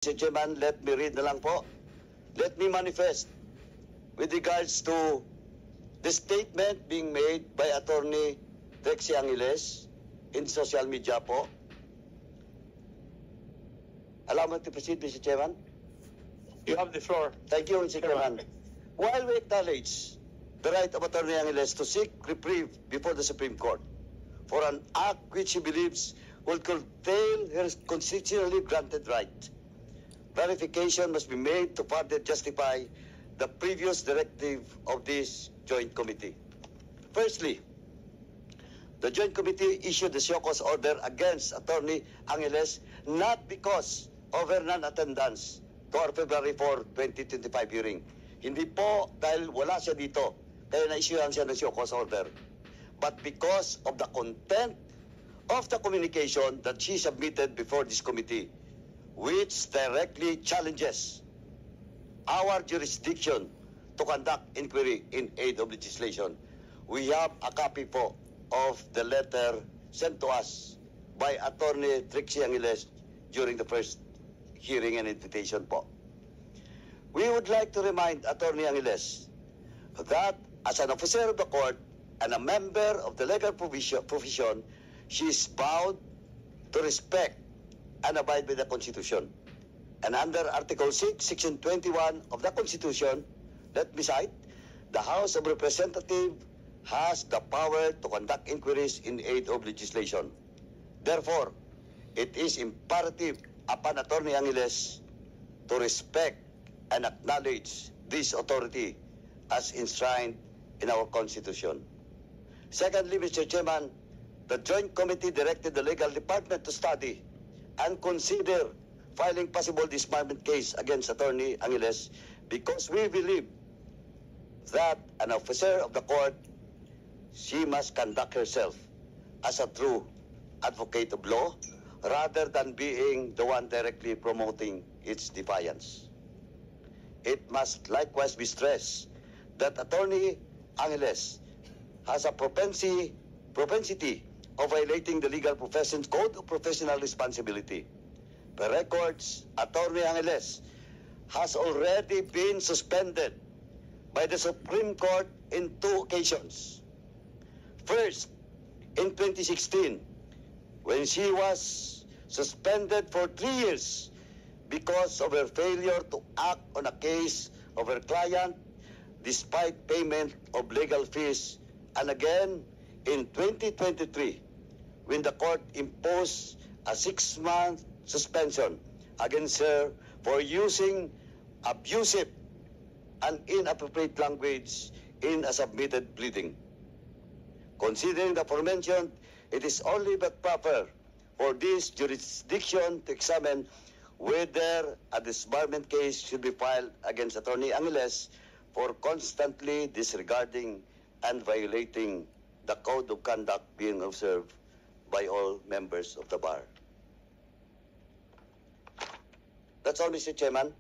Mr. Chairman, let me read na lang po. Let me manifest with regards to the statement being made by Attorney Trixie Angeles in social media po. Allow me to proceed, Mr. Chairman. You have the floor. Thank you, Mr. Chairman. While we acknowledge the right of Attorney Angeles to seek reprieve before the Supreme Court for an act which he believes will curtail her constitutionally granted right, clarification must be made to further justify the previous directive of this joint committee. Firstly, the joint committee issued the show cause order against Attorney Angeles not because of her non-attendance to our February 4, 2025 hearing. Hindi po dahil wala siya dito, kaya na-issuehan siya ng show cause order, but because of the content of the communication that she submitted before this committee, which directly challenges our jurisdiction to conduct inquiry in aid of legislation. We have a copy po of the letter sent to us by Attorney Trixie Angeles during the first hearing and invitation po. We would like to remind Attorney Angeles that as an officer of the court and a member of the legal profession, she is bound to respect and abide by the Constitution. And under Article 6, Section 21 of the Constitution, let me cite, the House of Representatives has the power to conduct inquiries in aid of legislation. Therefore, it is imperative upon Attorney Angeles to respect and acknowledge this authority as enshrined in our Constitution. Secondly, Mr. Chairman, the Joint Committee directed the Legal Department to study and consider filing possible disbarment case against Attorney Angeles because we believe that an officer of the court, she must conduct herself as a true advocate of law rather than being the one directly promoting its defiance. It must likewise be stressed that Attorney Angeles has a propensity of violating the legal profession's code of professional responsibility. The records, Attorney Angeles has already been suspended by the Supreme Court in 2 occasions. First, in 2016, when she was suspended for 3 years because of her failure to act on a case of her client despite payment of legal fees, and again in 2023, when the court imposed a 6-month suspension against her for using abusive and inappropriate language in a submitted pleading. Considering the aforementioned, it is only but proper for this jurisdiction to examine whether a disbarment case should be filed against Attorney Angeles for constantly disregarding and violating the code of conduct being observed by all members of the bar. That's all, Mr. Chairman.